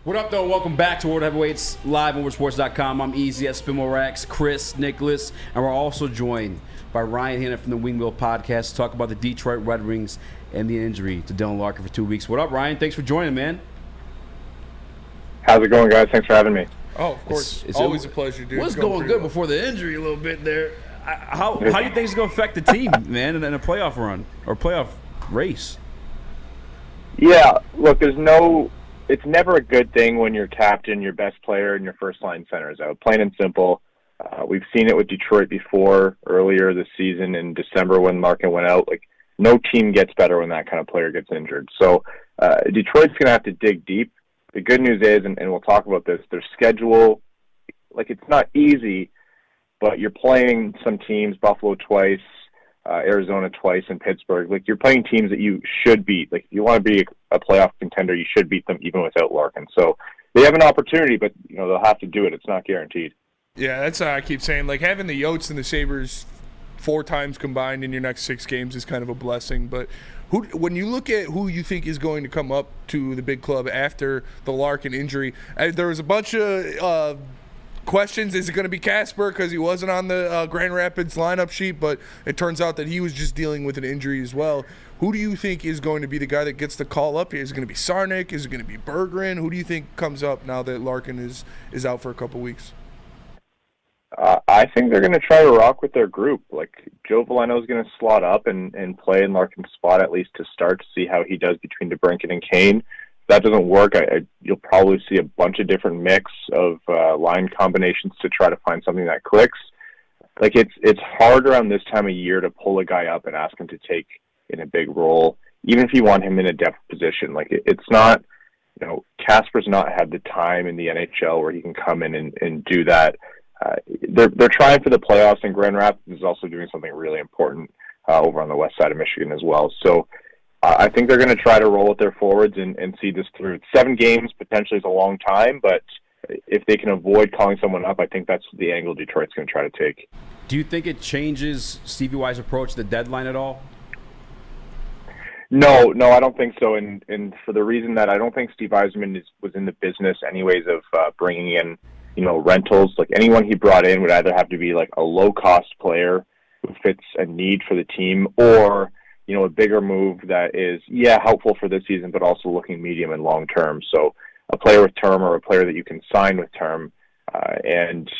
What up, though? Welcome back to World Heavyweights live on WoodwardSports.com. I'm Easy at Spinmorax, Chris, Nicholas, and we're also joined by Ryan Hana from the Wingbill Podcast to talk about the Detroit Red Wings and the injury to Dylan Larkin for 2 weeks. What up, Ryan? Thanks for joining, man. How's it going, guys? Thanks for having me. Oh, of course. It's always a pleasure, dude. What's going good before the injury a little bit there? How do you think it's going to affect the team, man, in a playoff run or playoff race? Yeah, look, it's never a good thing when your captain, your best player, and your first-line center is out. Plain and simple. We've seen it with Detroit before, earlier this season in December when Larkin went out. Like, no team gets better when that kind of player gets injured. So Detroit's going to have to dig deep. The good news is, and we'll talk about this, their schedule, like, it's not easy, but you're playing some teams, Buffalo twice, Arizona twice, and Pittsburgh. Like, you're playing teams that you should beat. Like, if you want to be a playoff contender, you should beat them even without Larkin. So they have an opportunity, but they'll have to do it. It's not guaranteed. Yeah, that's how I keep saying. Like, having the Yotes and the Sabres 4 times combined in your next 6 games is kind of a blessing. But when you look at who you think is going to come up to the big club after the Larkin injury, there was a bunch of questions. Is it going to be Casper because he wasn't on the Grand Rapids lineup sheet? But it turns out that he was just dealing with an injury as well. Who do you think is going to be the guy that gets the call up here? Is it going to be Sarnik? Is it going to be Berggren? Who do you think comes up now that Larkin is out for a couple weeks? I think they're going to try to rock with their group. Like, Joe Veleno is going to slot up and play in Larkin's spot at least to start to see how he does between DeBrincat and Kane. If that doesn't work, you'll probably see a bunch of different mix of line combinations to try to find something that clicks. Like, it's hard around this time of year to pull a guy up and ask him to take in a big role, even if you want him in a depth position. Like, it's not, Casper's not had the time in the NHL where he can come in and do that. They're trying for the playoffs, and Grand Rapids is also doing something really important over on the west side of Michigan as well. So I think they're going to try to roll with their forwards and see this through. 7 games potentially is a long time, but if they can avoid calling someone up, I think that's the angle Detroit's going to try to take. Do you think it changes Stevie Y's approach to the deadline at all? No, I don't think so. And for the reason that I don't think Steve Yzerman was in the business anyways of bringing in rentals. Like, anyone he brought in would either have to be like a low-cost player who fits a need for the team, or a bigger move that is helpful for this season, but also looking medium and long term. So a player with term, or a player that you can sign with term. And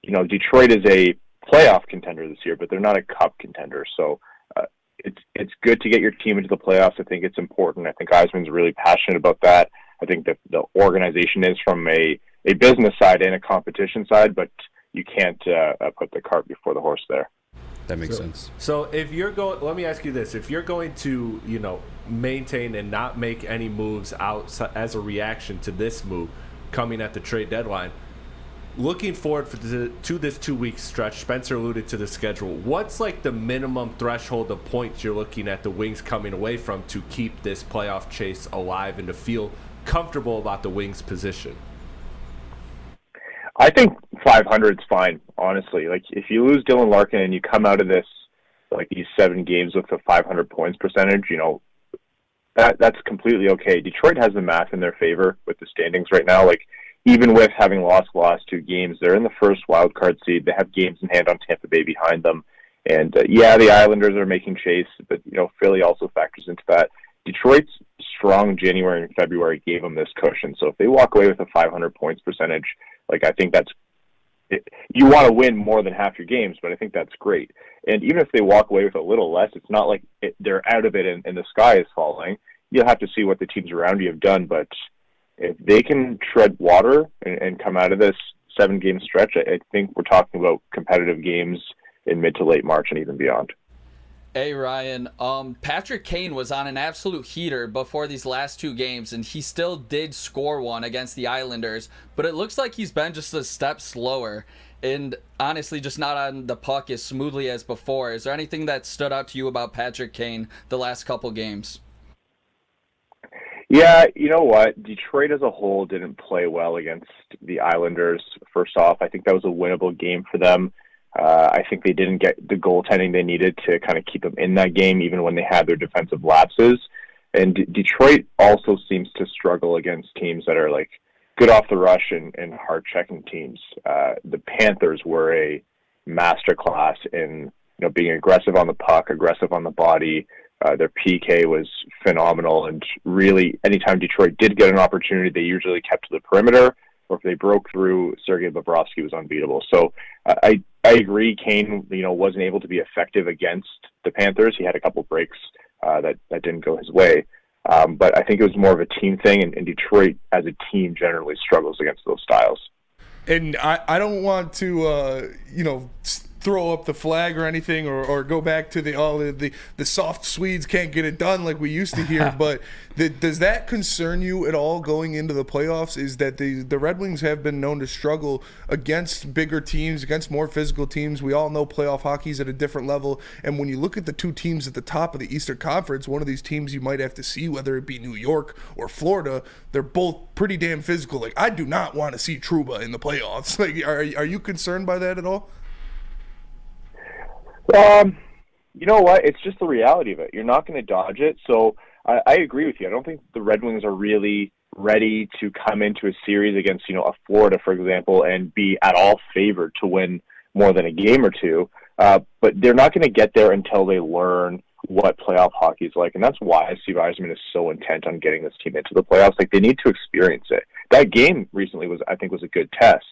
Detroit is a playoff contender this year, but they're not a cup contender. So it's good to get your team into the playoffs. I think it's important. I think Yzerman's really passionate about that. I think that the organization is from a business side and a competition side, but you can't put the cart before the horse there. That makes sense. So if you're going, let me ask you this: if you're going to, maintain and not make any moves out as a reaction to this move coming at the trade deadline, looking forward to this 2-week stretch, Spencer alluded to the schedule. What's like the minimum threshold of points you're looking at the Wings coming away from to keep this playoff chase alive and to feel comfortable about the Wings' position? I think 500 is fine, honestly. Like, if you lose Dylan Larkin and you come out of this, like, these 7 games with a 500 points percentage, that's completely okay. Detroit has the math in their favor with the standings right now. Like, even with having lost the last 2 games, they're in the first wild card seed. They have games in hand on Tampa Bay behind them. And, the Islanders are making chase, but, Philly also factors into that. Detroit's strong January and February gave them this cushion. So if they walk away with a 500 points percentage, like, I think that's it. You want to win more than half your games, but I think that's great. And even if they walk away with a little less, it's not like they're out of it and the sky is falling. You'll have to see what the teams around you have done. But if they can tread water and come out of this 7-game stretch, I think we're talking about competitive games in mid to late March and even beyond. Hey, Ryan. Patrick Kane was on an absolute heater before these last 2 games, and he still did score one against the Islanders, but it looks like he's been just a step slower and honestly just not on the puck as smoothly as before. Is there anything that stood out to you about Patrick Kane the last couple games? Yeah, you know what? Detroit as a whole didn't play well against the Islanders. First off, I think that was a winnable game for them. I think they didn't get the goaltending they needed to kind of keep them in that game, even when they had their defensive lapses. And Detroit also seems to struggle against teams that are like good off the rush and hard checking teams. The Panthers were a masterclass in being aggressive on the puck, aggressive on the body. Their PK was phenomenal, and really, anytime Detroit did get an opportunity, they usually kept to the perimeter, or if they broke through, Sergei Bobrovsky was unbeatable. So I agree, Kane wasn't able to be effective against the Panthers. He had a couple breaks that didn't go his way. But I think it was more of a team thing, and Detroit as a team generally struggles against those styles. And I don't want to, throw up the flag or anything, or go back to the soft Swedes can't get it done like we used to hear. But does that concern you at all going into the playoffs? Is that the Red Wings have been known to struggle against bigger teams, against more physical teams. We all know playoff hockey's at a different level. And when you look at the two teams at the top of the Eastern Conference, one of these teams you might have to see, whether it be New York or Florida, they're both pretty damn physical. Like, I do not want to see Trouba in the playoffs. Like, are you concerned by that at all? You know what? It's just the reality of it. You're not going to dodge it. So I agree with you. I don't think the Red Wings are really ready to come into a series against, a Florida, for example, and be at all favored to win more than a game or two. But they're not going to get there until they learn what playoff hockey is like. And that's why Steve Yzerman is so intent on getting this team into the playoffs. Like, they need to experience it. That game recently was a good test.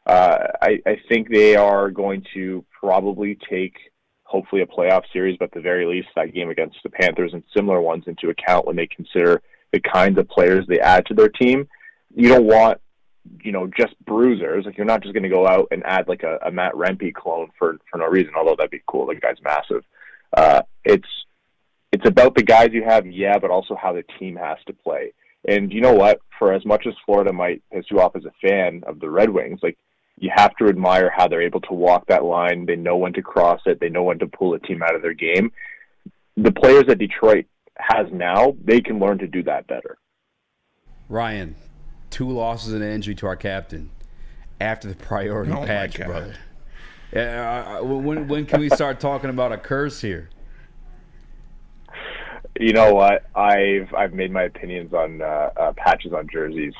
I think they are going to probably take hopefully a playoff series, but at the very least that game against the Panthers and similar ones into account when they consider the kinds of players they add to their team. You don't want, just bruisers. Like, you're not just going to go out and add like a Matt Rempe clone for no reason, although that'd be cool. The guy's massive. It's about the guys you have, yeah, but also how the team has to play. And you know what? For as much as Florida might piss you off as a fan of the Red Wings, like, you have to admire how they're able to walk that line. They know when to cross it. They know when to pull a team out of their game. The players that Detroit has now, they can learn to do that better. Ryan, 2 losses and an injury to our captain after the priority patch, brother. When can we start talking about a curse here? You know what? I've made my opinions on patches on jerseys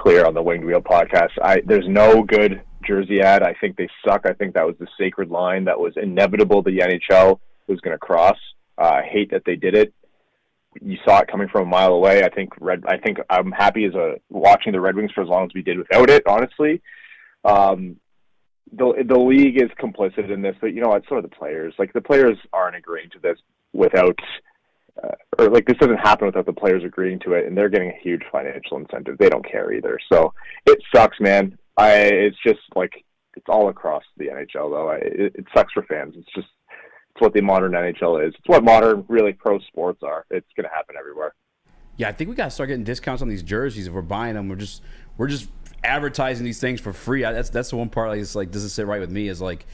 clear on the Winged Wheel podcast. There's no good jersey ad. I think they suck. I think that was the sacred line that was inevitable the NHL was going to cross. I hate that they did it. You saw it coming from a mile away. I think I'm happy watching the Red Wings for as long as we did without it, honestly. The league is complicit in this, but it's sort of the players. Like, the players aren't agreeing to this without this doesn't happen without the players agreeing to it, and they're getting a huge financial incentive. They don't care either. So it sucks, man. It's just like, it's all across the NHL, though. It sucks for fans. It's what the modern NHL is. It's what modern, really, pro sports are. It's going to happen everywhere. Yeah, I think we got to start getting discounts on these jerseys if we're buying them. We're just advertising these things for free. That's the one part. Like, it's like, doesn't sit right with me. Is like,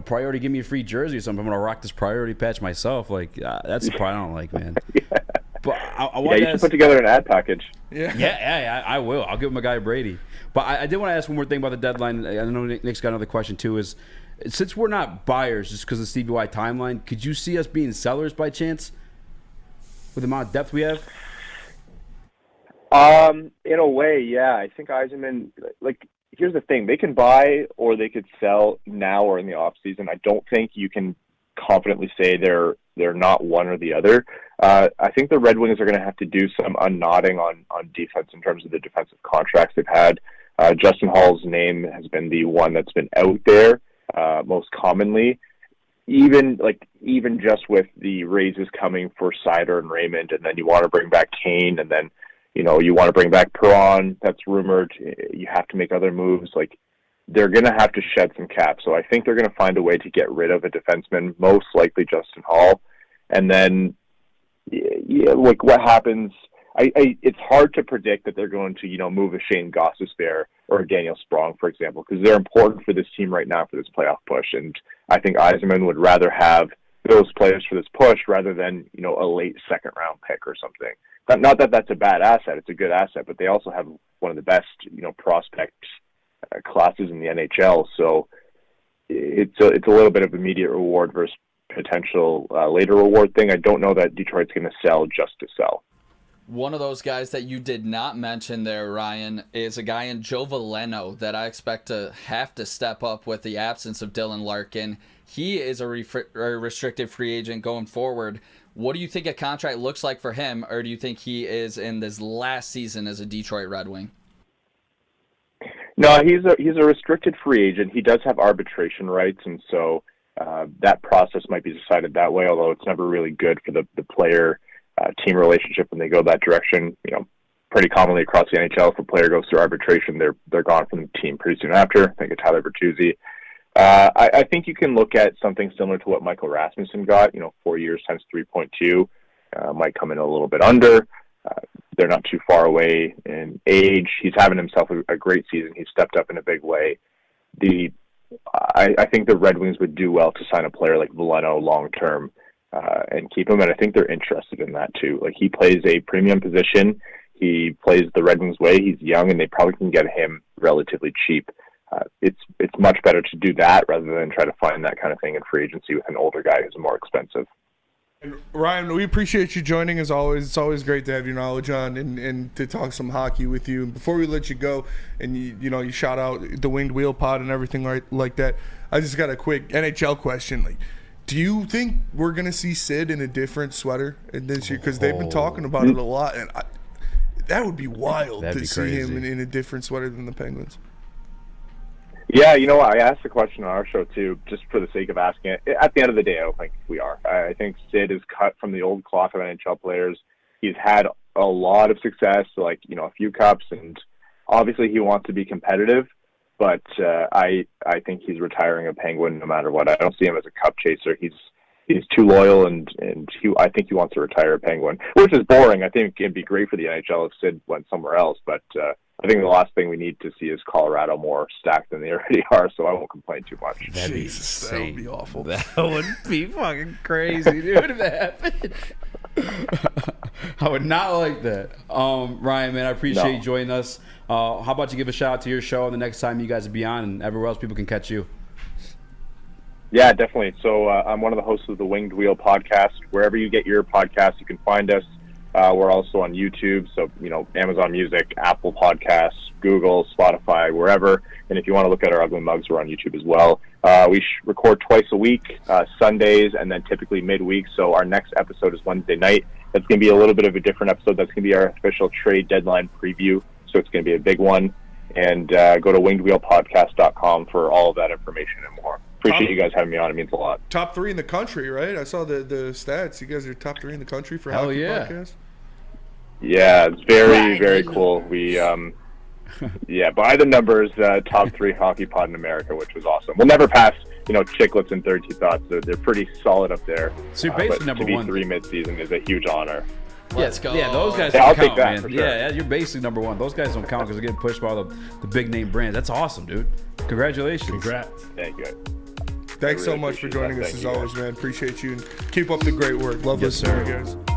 priority, give me a free jersey or something. I'm gonna rock this priority patch myself. Like, that's the part I don't like, man. Yeah. But I want you should put together an ad package. Yeah, I will. I'll give my guy Brady. But I did want to ask one more thing about the deadline. I know Nick's got another question too. Is since we're not buyers, just because of the Stevie Y timeline, could you see us being sellers by chance with the amount of depth we have? In a way, yeah. I think Yzerman, here's the thing. They can buy or they could sell now or in the off season. I don't think you can confidently say they're not one or the other. I think the Red Wings are going to have to do some unknotting on defense in terms of the defensive contracts they've had. Justin Hall's name has been the one that's been out there most commonly. Even just with the raises coming for Seider and Raymond, and then you want to bring back Kane, and then you want to bring back Perron, that's rumored. You have to make other moves. Like, they're going to have to shed some cap. So I think they're going to find a way to get rid of a defenseman, most likely Justin Hall. And then, what happens? It's hard to predict that they're going to, move a Shane Gostisbehere or a Daniel Sprong, for example, because they're important for this team right now for this playoff push. And I think Yzerman would rather have those players for this push rather than, a late second-round pick or something. Not that that's a bad asset. It's a good asset, but they also have one of the best, prospect classes in the NHL. So it's a little bit of immediate reward versus potential later reward thing. I don't know that Detroit's going to sell just to sell. One of those guys that you did not mention there, Ryan, is a guy in Joe Veleno that I expect to have to step up with the absence of Dylan Larkin. He is a restricted free agent going forward. What do you think a contract looks like for him, or do you think he is in this last season as a Detroit Red Wing? No, he's a restricted free agent. He does have arbitration rights, and so that process might be decided that way, although it's never really good for the player team relationship when they go that direction. You know, pretty commonly across the NHL, if a player goes through arbitration, they're gone from the team pretty soon after. I think of Tyler Bertuzzi. I think you can look at something similar to what Michael Rasmussen got. 4 years times 3.2 might come in a little bit under. They're not too far away in age. He's having himself a great season. He's stepped up in a big way. I think the Red Wings would do well to sign a player like Veleno long term and keep him, and I think they're interested in that too. Like, he plays a premium position. He plays the Red Wings way. He's young, and they probably can get him relatively cheap. It's much better to do that rather than try to find that kind of thing in free agency with an older guy who's more expensive. And Ryan, we appreciate you joining as always. It's always great to have your knowledge on and to talk some hockey with you. And before we let you go, and you shout out the Winged Wheel Pod and everything like that, I just got a quick NHL question. Like, do you think we're gonna see Sid in a different sweater this year? Because they've been talking about it a lot, and that would be wild to see him in a different sweater than the Penguins. Yeah, I asked the question on our show too, just for the sake of asking it. At the end of the day, I don't think we are. I think Sid is cut from the old cloth of NHL players. He's had a lot of success, like, a few cups, and obviously he wants to be competitive, but I think he's retiring a Penguin no matter what. I don't see him as a cup chaser. He's too loyal, and I think he wants to retire a Penguin, which is boring. I think it'd be great for the NHL if Sid went somewhere else, but I think the last thing we need to see is Colorado more stacked than they already are, so I won't complain too much. That'd be Jesus, that would be awful. That would be fucking crazy, dude, if that happened. I would not like that. Ryan, man, I appreciate you joining us. How about you give a shout out to your show the next time you guys will be on, and everywhere else people can catch you? Yeah, definitely. So I'm one of the hosts of the Winged Wheel podcast. Wherever you get your podcasts, you can find us. We're also on YouTube, so Amazon Music, Apple Podcasts, Google, Spotify, wherever. And if you want to look at our ugly mugs, we're on YouTube as well. We record twice a week, Sundays, and then typically midweek. So our next episode is Wednesday night. That's going to be a little bit of a different episode. That's going to be our official trade deadline preview. So it's going to be a big one. And go to wingedwheelpodcast.com for all of that information and more. Appreciate you guys having me on. It means a lot. Top 3 in the country, right? I saw the stats. You guys are top 3 in the country for hockey podcasts. Yeah, it's very, very cool. We, by the numbers, top 3 hockey pod in America, which was awesome. We'll never pass, Chicklets and 32 Thoughts. They're pretty solid up there. So you're basically number one. To be 3 mid-season is a huge honor. Let's go. Yeah, those guys I'll don't take count, that man. for sure. Yeah, you're basically number one. Those guys don't count because they're getting pushed by all the big name brands. That's awesome, dude. Congratulations. Congrats. Thank you. Thanks really so much for appreciate joining that. us Thank as you, always, guys. man. Appreciate you, and keep up the great work. Love Yes, listening sir. to you guys.